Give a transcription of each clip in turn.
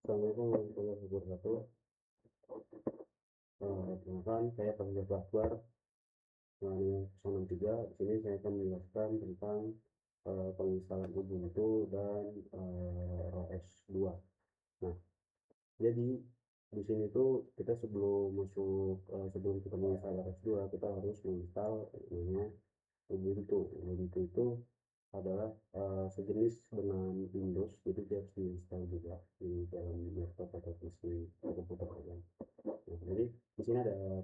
Assalamualaikum warahmatullahi wabarakatuh. Perkenalkan, saya Fazil Akbar, namanya 063. Di sini saya akan menjelaskan tentang penginstalan Ubuntu dan OS 2. Nah, jadi di sini tuh kita sebelum kita menginstal OS 2, kita harus menginstal namanya Ubuntu. Ubuntu itu adalah sejenis dengan Windows, jadi dia harus diinstal juga di dalam laptop atau PC atau komputer kalian. Nah, jadi di sini ada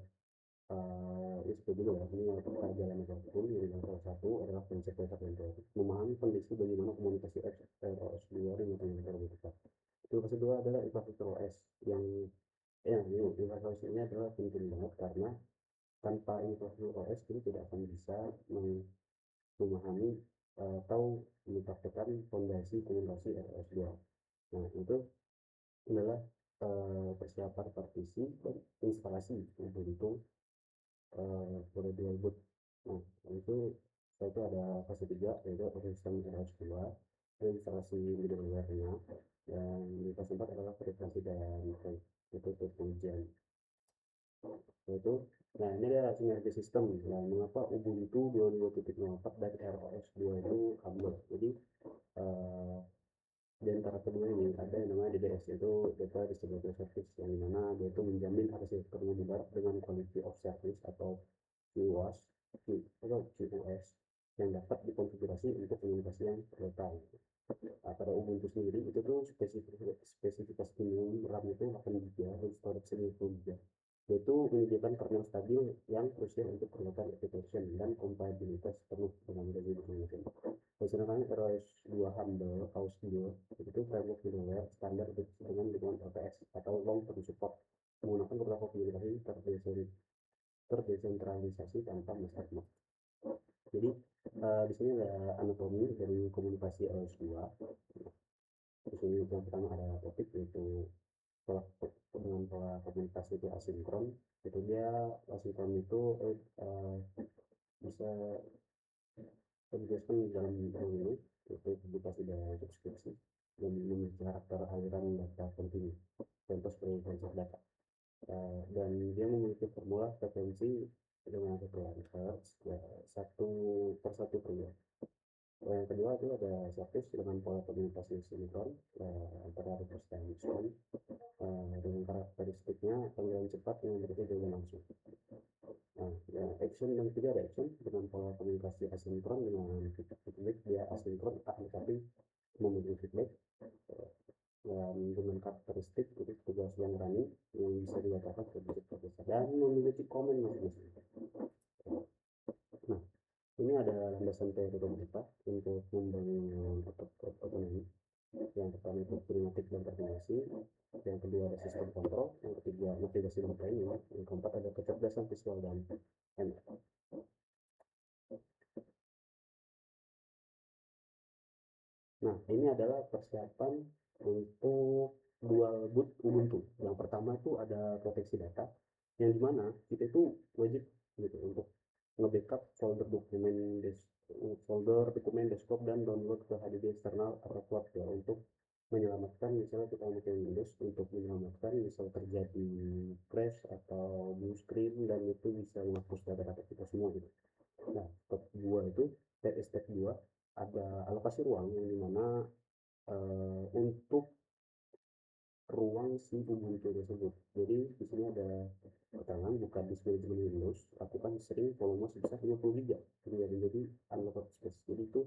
itu dulu ya, ini pelajaran apapun yang salah satu adalah konsep data control, memahami kondisi bagaimana komunikasi OS 2 dengan penyelenggara lebih tepat. Itu kedua adalah infrastruktur OS yang ini infrastruktur ini adalah penting banget karena tanpa infrastruktur OS kita tidak akan bisa memahami atau mempraktekkan fondasi komunikasi OS 2. Nah, itu adalah persiapan partisi dan instalasi Ubuntu pada 2000. Nah, itu setelah itu ada fase 3 yaitu ekosistem OS 2, instalasi middleware-nya, dan di fase 4 adalah verifikasi dan itu pengujian. Yaitu, nah ini ada sinergi sistem. Nah, mengapa Ubuntu 22.04 dan ROS 2 itu humble? Jadi di antara kedua ini ada yang namanya DDS, yaitu Data Distributed Service, yang dimana dia itu menjamin hasil termodular dengan quality of service atau QoS atau QoS yang dapat dikonfigurasi untuk komunikasi yang lokal. Nah, pada Ubuntu sendiri itu tuh spesifikasi minimum RAM itu 8 GB dan storage 10 GB, yaitu menyediakan kernel stabil yang krusial untuk perlukan application dan kompatibilitas penuh dengan berbagai teknologi. Sedangkan ROS 2 Humble House 2 itu framework middleware standar dengan lingkungan LTS atau long term support, menggunakan protokol komunikasi terdesentralisasi tanpa master node. Jadi di sini ada anatomi dari komunikasi ROS 2. Di sini yang pertama ada topik, yaitu dengan pola komunikasi itu asinkron. Itu dia asinkron itu bisa dijelaskan dalam ini, yaitu publikasi dan subskripsi dan memiliki karakter aliran data kontinu, contoh sebagai konsep data. Dan dia memiliki formula frekuensi dengan hertz satu per satu per bulan. Yang kedua itu ada service dengan pola komunikasi sinkron antara request dan respon, dengan karakteristiknya panggilan cepat yang berbeda dengan langsung. Nah, ya, action yang ketiga ada action dengan pola komunikasi asinkron dengan feedback, dia asinkron tapi memberi feedback, dan dengan karakteristik itu tugas yang running yang bisa dilakukan ke bisa dan memiliki komen masing-masing. Nah, ini ada landasan teori kita untuk membangun otonomi. Yang pertama itu primitif dan koordinasi, yang kedua ada sistem kontrol, yang ketiga motivasi dan training, yang keempat ada kecerdasan visual dan ML. Nah, ini adalah persiapan untuk dual boot Ubuntu. Yang pertama itu ada proteksi data, yang dimana kita itu wajib gitu untuk nge-backup folder dokumen desktop dan download ke HDD eksternal atau cloud ya, untuk menyelamatkan misalnya kita memakai Windows, untuk menyelamatkan misal terjadi crash atau blue screen, dan itu bisa menghapus data-data kita semua gitu. Nah, step 2 itu step 2 ada alokasi ruang, yang dimana untuk ruang si Ubuntu tersebut. Jadi di sini ada keterangan buka disk manajemen Windows, lakukan sering volume sebesar 50 GB jadi unlocked space. Jadi itu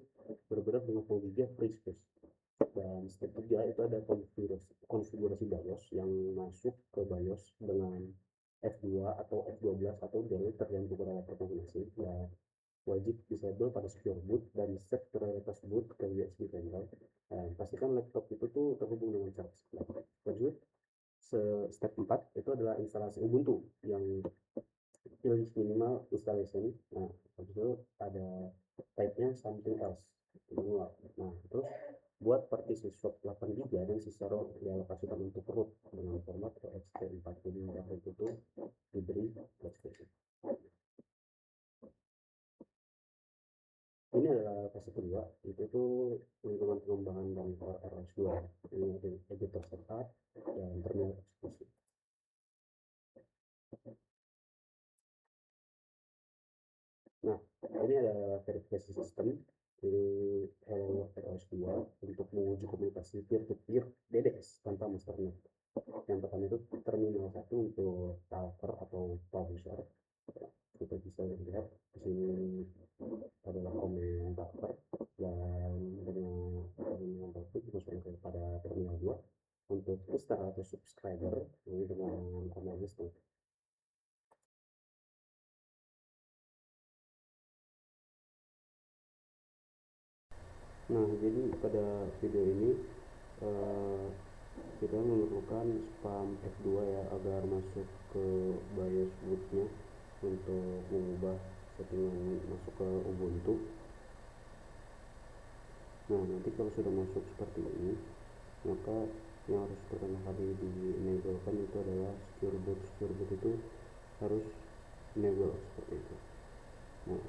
berbeda 50 GB free space. Dan step 3 itu ada konfigurasi BIOS, yang masuk ke BIOS dengan F2 atau F12 atau delete tergantung pada perkonfigurasi, dan wajib disable pada secure boot dan set prioritas boot ke USB pendrive. Pastikan laptop itu tuh terhubung dengan charge. Lanjut, step 4 itu adalah instalasi Ubuntu yang pilih minimal installation. Nah, habis itu ada type-nya something else manual. Nah, terus buat partisi swap 8 GB dan sisa ROM dialokasikan untuk root dengan format ext4. Jadi root itu diberi ext. Ini adalah fase kedua, itu tuh lingkungan pengembangan dan ROS2. Ini editor setup dan terminal eksekusi. Nah, ini ada verifikasi sistem. Ini Hello ROS2 untuk menguji komunikasi peer-to-peer DDS tanpa masternet. Yang pertama itu terminal 1 untuk driver atau publisher. Kita bisa lihat di sini adalah komentator, dan dengan terminal topik masukkan kepada terminal 2 untuk puster atau subscriber ini dengan analis. Nah, jadi pada video ini kita memerlukan spam F2 ya, agar masuk ke BIOS bootnya untuk mengubah settingan masuk ke Ubuntu. Nah, nanti kalau sudah masuk seperti ini, maka yang harus pertama kali di enablekan itu adalah secure boot. Secure boot itu harus enable seperti itu. Nah,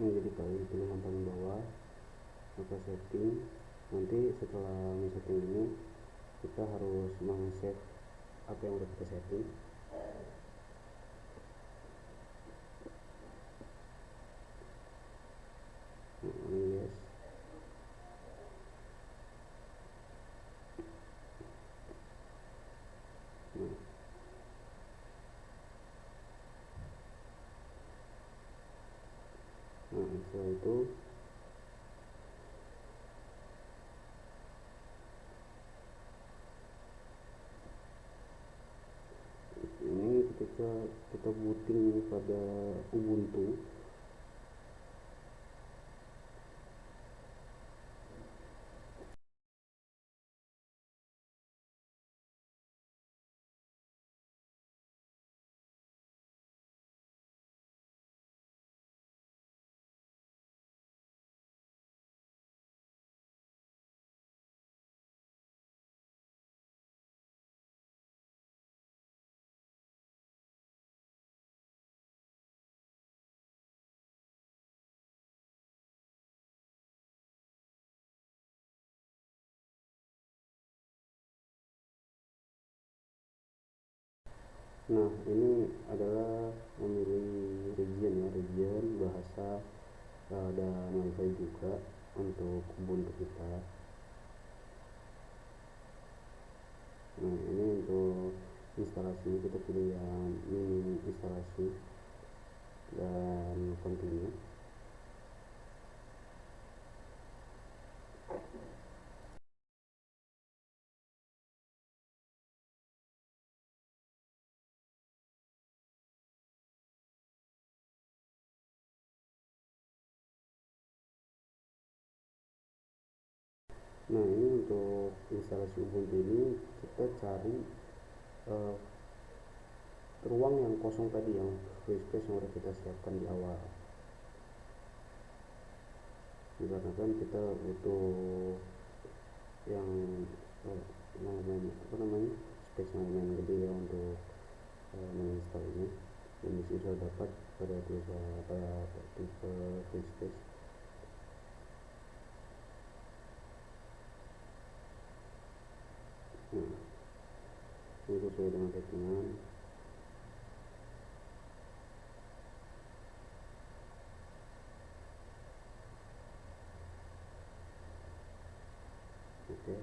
jadi kalian pilih yang paling bawah, maka setting. Nanti setelah setting ini kita harus meng-save apa yang udah kita setting. Yes. Nah, setelah itu ini ketika kita booting pada Ubuntu, nah ini adalah memilih region ya, region bahasa dan wifi juga untuk Ubuntu kita. Nah, ini untuk instalasi kita pilih yang minim instalasi dan continue. Nah, ini untuk instalasi Ubuntu ini kita cari ruang yang kosong tadi, yang free space yang udah kita siapkan di awal. Dikarenakan kita butuh yang space yang lumayan gede ya untuk menginstal ini, dan disitu sudah dapat pada tipe free space. Nah, ini sesuai dengan settingan. Oke.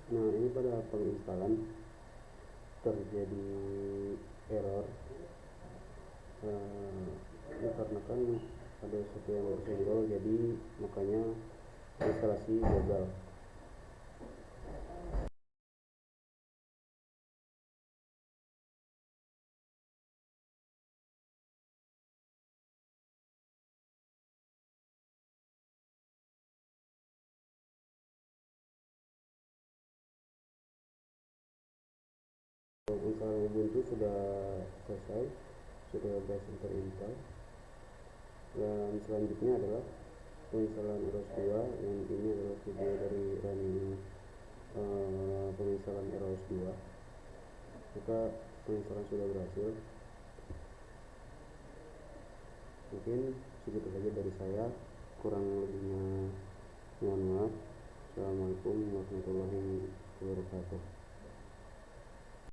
Nah, ini pada penginstalan terjadi error dikarenakan ada sesuatu yang bersenggol, jadi makanya instalasi gagal. penginstalan Ubuntu sudah selesai, sudah berhasil terinstall. Dan selanjutnya adalah penginstalan ROS 2, yang ini adalah video dari running penginstalan ROS 2. Maka penginstalan sudah berhasil. Mungkin segitu saja dari saya, kurang lebihnya mohon maaf. Assalamualaikum warahmatullahi wabarakatuh.